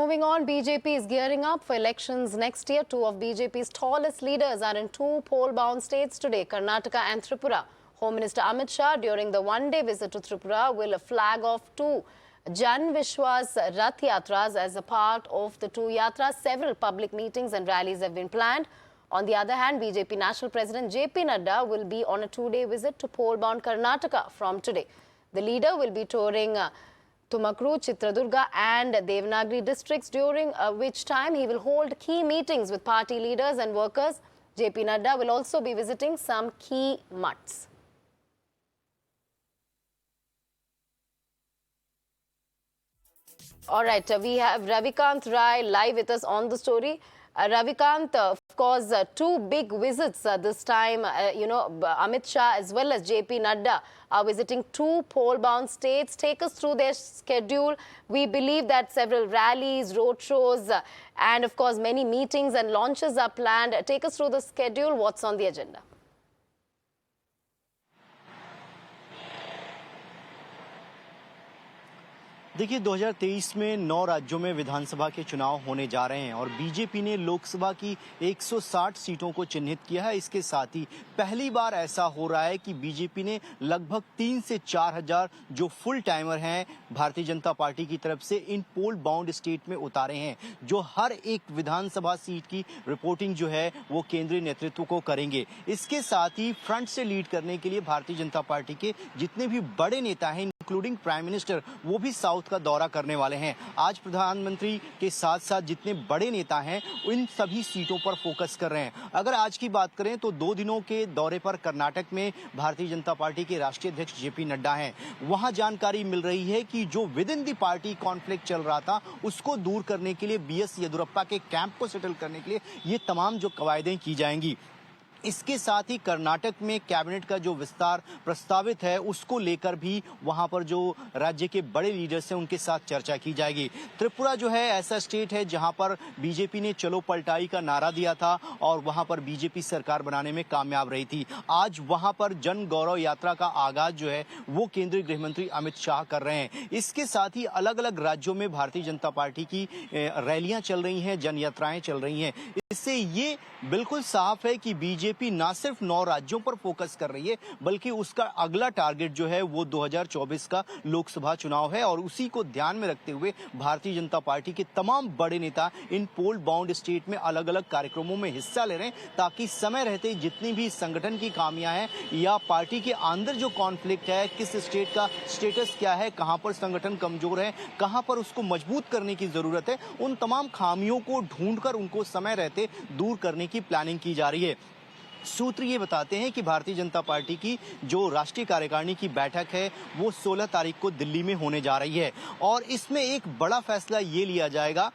moving on, BJP is gearing up for elections next year. Two of BJP's tallest leaders are in two poll-bound states today, Karnataka and Tripura. Home Minister Amit Shah, during the one-day visit to Tripura, will flag off two Jan Vishwas Rath Yatras as a part of the two yatras. Several public meetings and rallies have been planned. On the other hand, BJP National President JP Nadda will be on a two-day visit to poll-bound Karnataka from today. The leader will be touring Tumakuru, Chitradurga and Devanagari districts, during which time he will hold key meetings with party leaders and workers. JP Nadda will also be visiting some key mutts. All right, we have Ravikant Rai live with us on the story. Ravikant, of course, two big visits this time. Amit Shah as well as JP Nadda are visiting two poll-bound states. Take us through their schedule. We believe that several rallies, roadshows, and of course many meetings and launches are planned. Take us through the schedule. What's on the agenda? देखिए 2023 में 9 राज्यों में विधानसभा के चुनाव होने जा रहे हैं और बीजेपी ने लोकसभा की 160 सीटों को चिन्हित किया है। इसके साथ ही पहली बार ऐसा हो रहा है कि बीजेपी ने लगभग 3 से 4 हजार जो फुल टाइमर हैं भारतीय जनता पार्टी की तरफ से इन पोल बाउंड स्टेट में उतारे हैं, जो हर एक विधानसभा सीट की रिपोर्टिंग जो है वो केंद्रीय नेतृत्व को करेंगे। इसके साथ ही फ्रंट से लीड करने के लिए भारतीय जनता पार्टी के जितने भी बड़े नेता हैं इंक्लूडिंग प्राइम मिनिस्टर, वो भी साउथ का दौरा करने वाले हैं। आज प्रधानमंत्री के साथ साथ जितने बड़े नेता हैं इन सभी सीटों पर फोकस कर रहे हैं। अगर आज की बात करें तो 2 दिनों के दौरे पर कर्नाटक में भारतीय जनता पार्टी के राष्ट्रीय अध्यक्ष जेपी नड्डा हैं। वहां जानकारी मिल रही है कि जो with in the party conflict चल रहा था उसको दूर करने के लिए बीएस येदुरप्पा के कैंप को सेटल करने के लिए ये तमाम जो कवायदें की जाएंगी। इसके साथ ही कर्नाटक में कैबिनेट का जो विस्तार प्रस्तावित है उसको लेकर भी वहां पर जो राज्य के बड़े लीडर्स हैं उनके साथ चर्चा की जाएगी। त्रिपुरा जो है ऐसा स्टेट है जहां पर बीजेपी ने चलो पलटाई का नारा दिया था और वहां पर बीजेपी सरकार बनाने में कामयाब रही थी। आज वहां पर जन गौरव यात्रा का आगाज जो है वो केंद्रीय गृह मंत्री अमित शाह कर रहे हैं। इसके साथ ही अलग अलग राज्यों में भारतीय जनता पार्टी की रैलियां चल रही हैं, जन यात्राएं चल रही हैं। इससे ये बिल्कुल साफ है कि बीजेपी ना सिर्फ 9 राज्यों पर फोकस कर रही है बल्कि उसका अगला टारगेट जो है वो 2024 का लोकसभा चुनाव है और उसी को ध्यान में रखते हुए भारतीय जनता पार्टी के तमाम बड़े नेता इन पोल बाउंड स्टेट में अलग अलग कार्यक्रमों में हिस्सा ले रहे हैं, ताकि समय रहते जितनी भी संगठन की खामियां हैं या पार्टी के अंदर जो कॉन्फ्लिक्ट है, किस स्टेट का स्टेटस क्या है, कहां पर संगठन कमजोर है, कहां पर उसको मजबूत करने की जरूरत है, उन तमाम खामियों को ढूंढकर उनको समय रहते दूर करने की प्लानिंग की जा रही है। सूत्र ये बताते हैं कि भारतीय जनता पार्टी की जो राष्ट्रीय कार्यकारिणी की बैठक है वो 16 तारीख को दिल्ली में होने जा रही है और इसमें एक बड़ा फैसला ये लिया जाएगा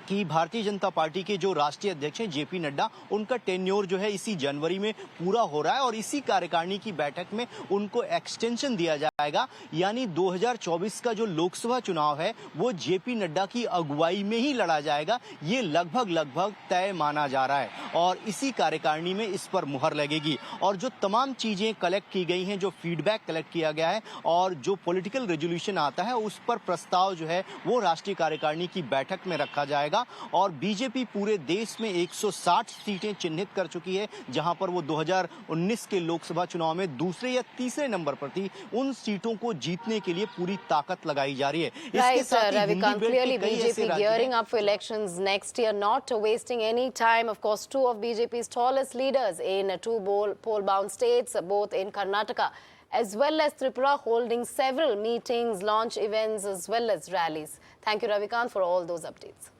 कि भारतीय जनता पार्टी के जो राष्ट्रीय अध्यक्ष हैं जेपी नड्डा, उनका टेन्योर जो है इसी जनवरी में पूरा हो रहा है और इसी कार्यकारिणी की बैठक में उनको एक्सटेंशन दिया जाएगा। यानी 2024 का जो लोकसभा चुनाव है वो जेपी नड्डा की अगुवाई में ही लड़ा जाएगा। ये लगभग तय माना जा रहा है और इसी कार्यकारिणी में इस पर मुहर लगेगी और जो तमाम चीजें कलेक्ट की गई हैं, जो फीडबैक कलेक्ट किया गया है और जो पॉलिटिकल रेजोल्यूशन आता है उस पर प्रस्ताव जो है वो राष्ट्रीय कार्यकारिणी की बैठक में रखा जाएगा। और बीजेपी पूरे देश में 160 सीटें चिन्हित कर चुकी है, जहां पर वो 2019 के लोकसभा चुनाव में दूसरे या तीसरे नंबर पर थी। उन सीटों को जीतने के लिए पूरी ताकत लगाई जा रही है। इसके साथ ही Ravikant, clearly BJP gearing up for elections next year, not wasting any time. Of course, two of BJP's tallest leaders in two poll-bound states, both in Karnataka as well as Tripura, holding several meetings, launch events as well as rallies. Thank you, Ravikant, for all those updates.